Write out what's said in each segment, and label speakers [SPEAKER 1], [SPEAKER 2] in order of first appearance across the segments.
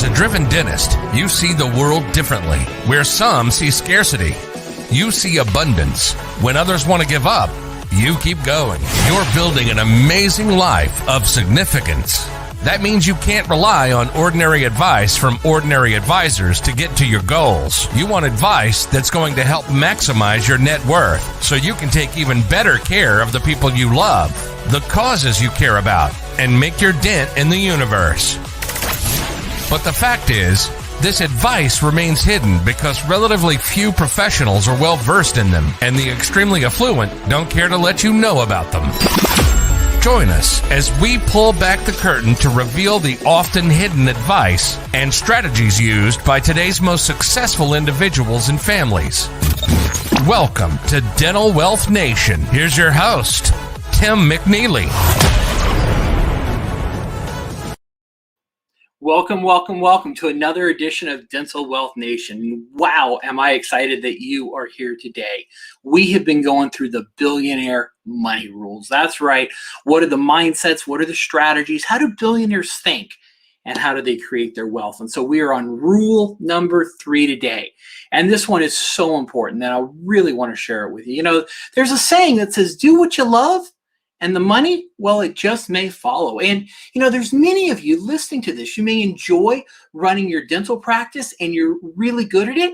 [SPEAKER 1] a driven dentist, you see the world differently. Where some see scarcity, you see abundance. When others want to give up, you keep going. You're building an amazing life of significance. That means you can't rely on ordinary advice from ordinary advisors to get to your goals. You want advice that's going to help maximize your net worth so you can take even better care of the people you love, the causes you care about, and make your dent in the universe. But the fact is, this advice remains hidden because relatively few professionals are well versed in them, and the extremely affluent don't care to let you know about them. Join us as we pull back the curtain to reveal the often hidden advice and strategies used by today's most successful individuals and families. Welcome to Dental Wealth Nation. Here's your host, Tim McNeely.
[SPEAKER 2] Welcome to another edition of Dental Wealth Nation. Wow, am I excited that you are here today. We have been going through the billionaire money rules. That's right. What are the mindsets? What are the strategies? How do billionaires think? And how do they create their wealth? And so we are on rule number 3 today. And this one is so important that I really want to share it with you. You know, there's a saying that says, do what you love, and the money, well, it just may follow. And, you know, there's many of you listening to this. You may enjoy running your dental practice and you're really good at it.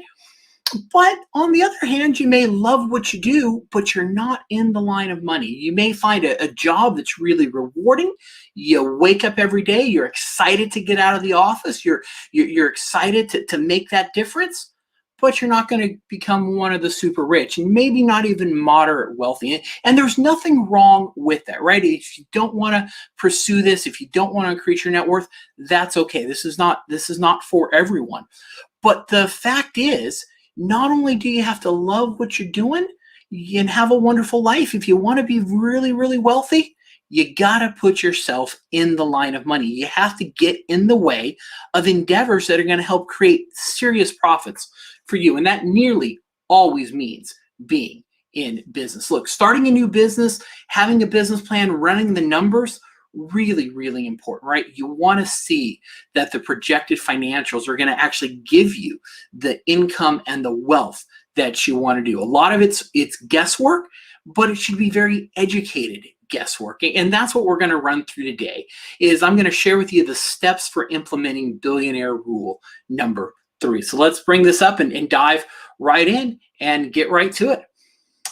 [SPEAKER 2] But on the other hand, you may love what you do, but you're not in the line of money. You may find a job that's really rewarding. You wake up every day. You're excited to get out of the office. You're excited to make that difference. But you're not going to become one of the super rich and maybe not even moderate wealthy. And there's nothing wrong with that, right? If you don't want to pursue this, if you don't want to increase your net worth, that's okay. This is not for everyone. But the fact is, not only do you have to love what you're doing and have a wonderful life, if you want to be really, really wealthy, you got to put yourself in the line of money. You have to get in the way of endeavors that are going to help create serious profits for you. And that nearly always means being in business. Look, starting a new business, having a business plan, running the numbers, really, really important, right? You want to see that the projected financials are going to actually give you the income and the wealth that you want to do. A lot of it's guesswork, but it should be very educated guesswork. And that's what we're going to run through today. Is I'm going to share with you the steps for implementing billionaire rule number 3. So let's bring this up and dive right in and get right to it.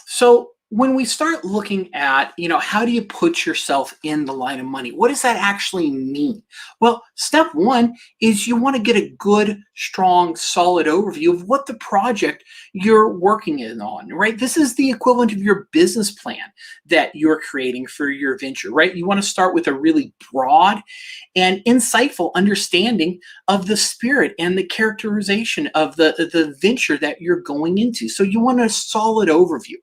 [SPEAKER 2] So when we start looking at, you know, how do you put yourself in the line of money? What does that actually mean? Well, step 1 is you want to get a good, strong, solid overview of what the project you're working on, right? This is the equivalent of your business plan that you're creating for your venture, right? You want to start with a really broad and insightful understanding of the spirit and the characterization of the venture that you're going into. So you want a solid overview.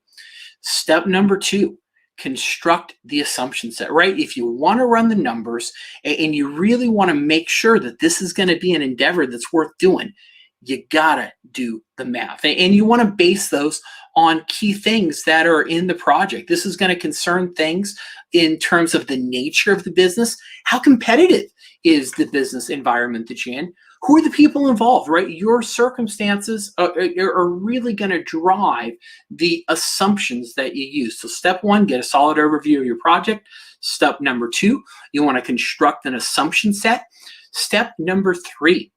[SPEAKER 2] Step number 2, construct the assumption set, right? If you want to run the numbers and you really want to make sure that this is going to be an endeavor that's worth doing, you gotta do the math. And you want to base those on key things that are in the project. This is going to concern things in terms of the nature of the business. How competitive is the business environment that you're in? Who are the people involved, right? Your circumstances are really going to drive the assumptions that you use. So step 1, get a solid overview of your project. Step number 2, you want to construct an assumption set. Step number 3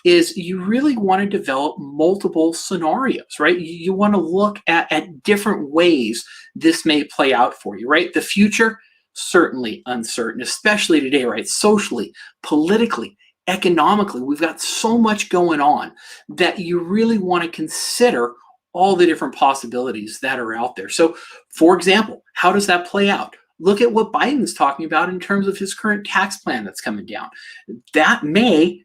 [SPEAKER 2] is you really want to develop multiple scenarios, right? You want to look at different ways this may play out for you, right? The future, certainly uncertain, especially today, right? Socially, politically, economically, we've got so much going on that you really want to consider all the different possibilities that are out there. So, for example, how does that play out? Look at what Biden's talking about in terms of his current tax plan that's coming down. That may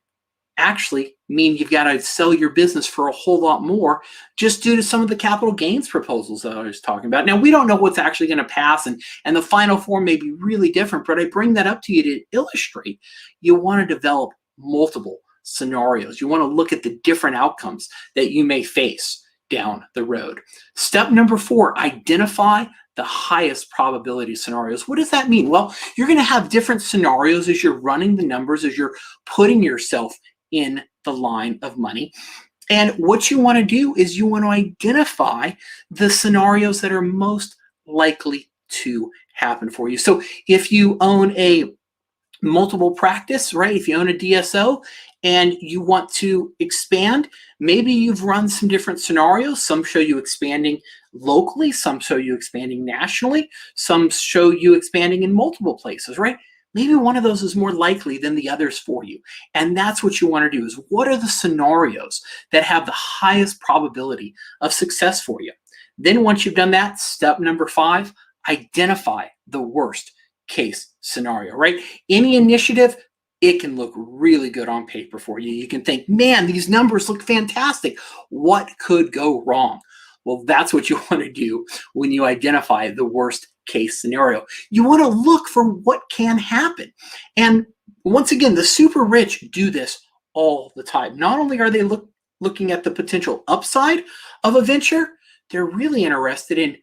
[SPEAKER 2] actually mean you've got to sell your business for a whole lot more just due to some of the capital gains proposals that I was talking about. Now, we don't know what's actually going to pass, and the final form may be really different, but I bring that up to you to illustrate you want to develop multiple scenarios. You want to look at the different outcomes that you may face down the road. Step number 4, identify the highest probability scenarios. What does that mean? Well, you're going to have different scenarios as you're running the numbers, as you're putting yourself in the line of money. And what you want to do is you want to identify the scenarios that are most likely to happen for you. So if you own a multiple practice, right? If you own a DSO and you want to expand, maybe you've run some different scenarios. Some show you expanding locally, some show you expanding nationally, some show you expanding in multiple places, right? Maybe one of those is more likely than the others for you. And that's what you want to do is what are the scenarios that have the highest probability of success for you? Then once you've done that, step number 5, identify the worst case scenario, right? Any initiative, it can look really good on paper for you. You can think, man, these numbers look fantastic. What could go wrong? Well, that's what you want to do when you identify the worst case scenario. You want to look for what can happen. And once again, the super rich do this all the time. Not only are they looking at the potential upside of a venture, they're really interested in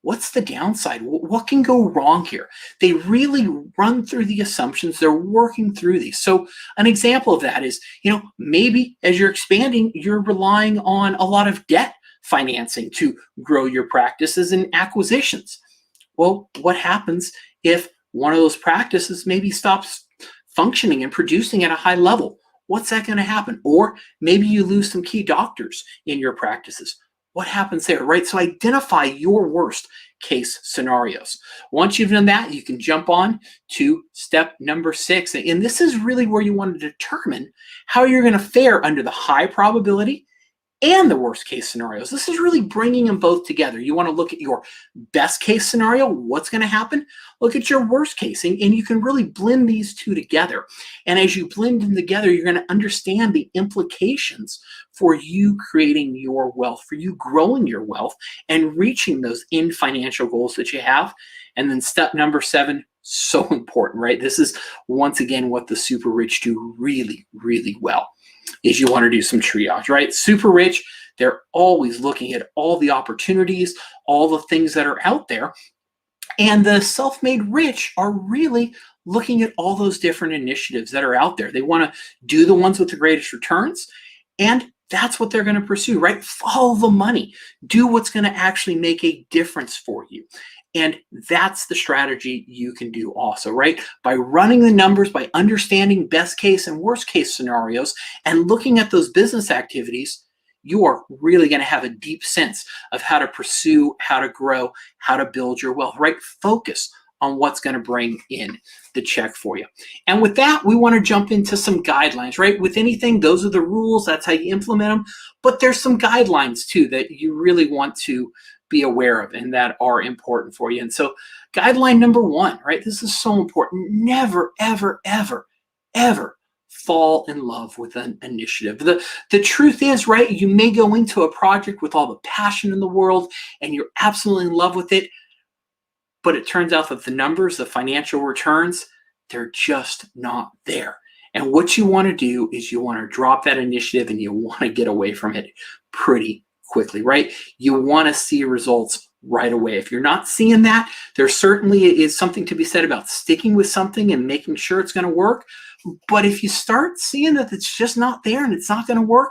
[SPEAKER 2] what's the downside? What can go wrong here? They really run through the assumptions. They're working through these. So an example of that is, maybe as you're expanding, you're relying on a lot of debt financing to grow your practices and acquisitions. Well, what happens if one of those practices maybe stops functioning and producing at a high level? What's that going to happen? Or maybe you lose some key doctors in your practices. What happens there, right? So identify your worst case scenarios. Once you've done that, you can jump on to step number 6. And this is really where you want to determine how you're going to fare under the high probability and the worst case scenarios. This is really bringing them both together. You want to look at your best case scenario, what's going to happen? Look at your worst case, and you can really blend these two together. And as you blend them together, you're going to understand the implications for you creating your wealth, for you growing your wealth and reaching those financial goals that you have. And then step number 7, so important, right? This is once again what the super rich do really, really well. Is you want to do some triage, right? Super rich, they're always looking at all the opportunities, all the things that are out there. And the self-made rich are really looking at all those different initiatives that are out there. They want to do the ones with the greatest returns, and that's what they're going to pursue, right? Follow the money. Do what's going to actually make a difference for you. And that's the strategy you can do also, right? By running the numbers, by understanding best case and worst case scenarios, and looking at those business activities, you are really going to have a deep sense of how to pursue, how to grow, how to build your wealth, right? Focus on what's going to bring in the check for you. And with that, we want to jump into some guidelines, right? With anything, those are the rules. That's how you implement them. But there's some guidelines too that you really want to be aware of and that are important for you. And so guideline number 1, right? This is so important. Never, ever, ever, ever fall in love with an initiative. The truth is, right, you may go into a project with all the passion in the world and you're absolutely in love with it, but it turns out that the numbers, the financial returns, they're just not there. And what you want to do is you want to drop that initiative and you want to get away from it pretty quickly, right? You want to see results right away. If you're not seeing that, there certainly is something to be said about sticking with something and making sure it's going to work. But if you start seeing that it's just not there and it's not going to work,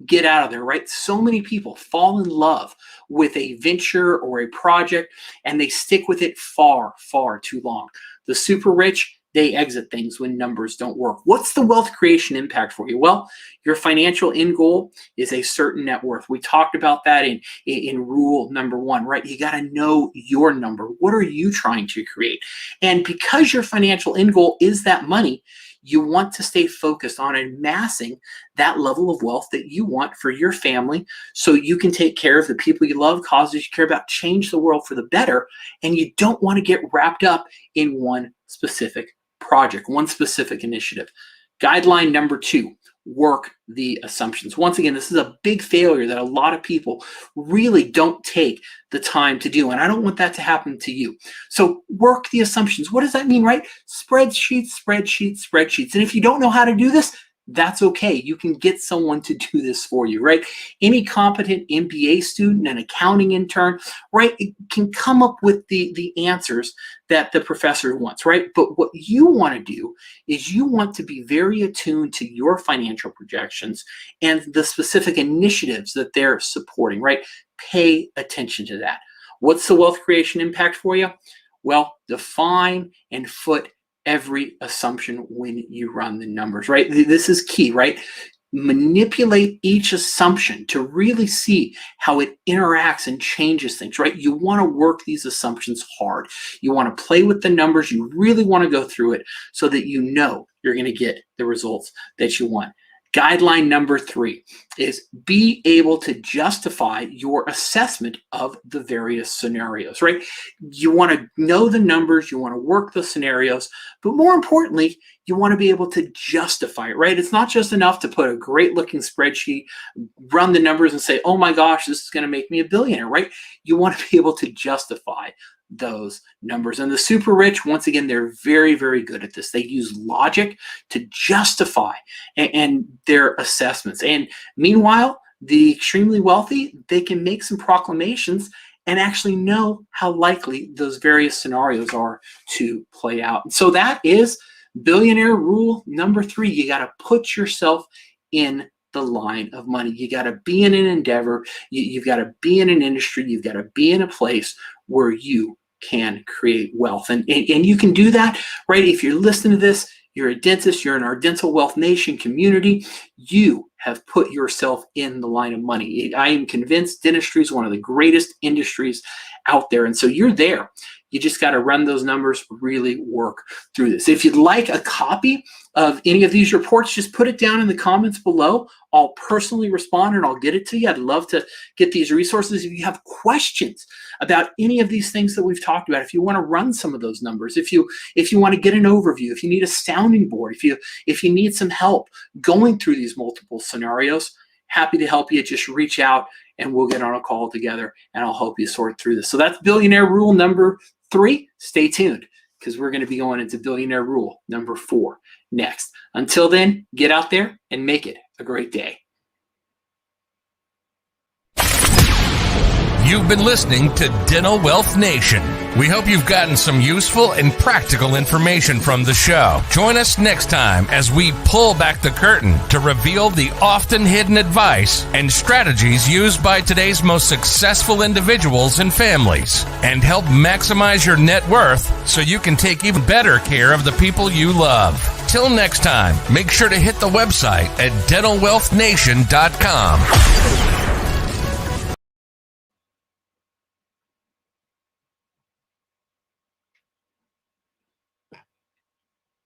[SPEAKER 2] get out of there, right? So many people fall in love with a venture or a project and they stick with it far, far too long. The super rich, they exit things when numbers don't work. What's the wealth creation impact for you? Well, your financial end goal is a certain net worth. We talked about that in rule number 1, right? You got to know your number. What are you trying to create? And because your financial end goal is that money, you want to stay focused on amassing that level of wealth that you want for your family so you can take care of the people you love, causes you care about, change the world for the better. And you don't want to get wrapped up in one specific project, one specific initiative. Guideline number 2, work the assumptions. Once again, this is a big failure that a lot of people really don't take the time to do. And I don't want that to happen to you. So work the assumptions. What does that mean, right? Spreadsheets, spreadsheets, spreadsheets. And if you don't know how to do this, That's okay. You can get someone to do this for you, right? Any competent MBA student, an accounting intern, right, can come up with the answers that the professor wants, right? But what you want to do is you want to be very attuned to your financial projections and the specific initiatives that they're supporting, right? Pay attention to that. What's the wealth creation impact for you? Well, define and foot every assumption when you run the numbers, right? This is key, right? Manipulate each assumption to really see how it interacts and changes things, right? You want to work these assumptions hard. You want to play with the numbers. You really want to go through it so that you know you're going to get the results that you want. Guideline number 3 is be able to justify your assessment of the various scenarios, right? You want to know the numbers, you want to work the scenarios, but more importantly, you want to be able to justify it, right? It's not just enough to put a great looking spreadsheet, run the numbers and say, oh my gosh, this is going to make me a billionaire, right? You want to be able to justify those numbers. And the super rich, once again, they're very, very good at this. They use logic to justify and their assessments. And meanwhile, the extremely wealthy, they can make some proclamations and actually know how likely those various scenarios are to play out. So that is billionaire rule number 3. You got to put yourself in the line of money. You got to be in an endeavor. You've got to be in an industry. You've got to be in a place where you can create wealth. And you can do that, right? If you're listening to this, you're a dentist, you're in our Dental Wealth Nation community, you have put yourself in the line of money. I am convinced dentistry is one of the greatest industries out there. And so you're there. You just got to run those numbers, really work through this. If you'd like a copy of any of these reports, just put it down in the comments below. I'll personally respond and I'll get it to you. I'd love to get these resources. If you have questions about any of these things that we've talked about, if you want to run some of those numbers, if you want to get an overview, if you need a sounding board, if you need some help going through these multiple scenarios, happy to help you. Just reach out and we'll get on a call together and I'll help you sort through this. So that's billionaire rule number 3. Stay tuned because we're going to be going into billionaire rule number 4 next. Until then, get out there and make it a great day.
[SPEAKER 1] You've been listening to Dental Wealth Nation. We hope you've gotten some useful and practical information from the show. Join us next time as we pull back the curtain to reveal the often hidden advice and strategies used by today's most successful individuals and families, and help maximize your net worth so you can take even better care of the people you love. Till next time, make sure to hit the website at dentalwealthnation.com.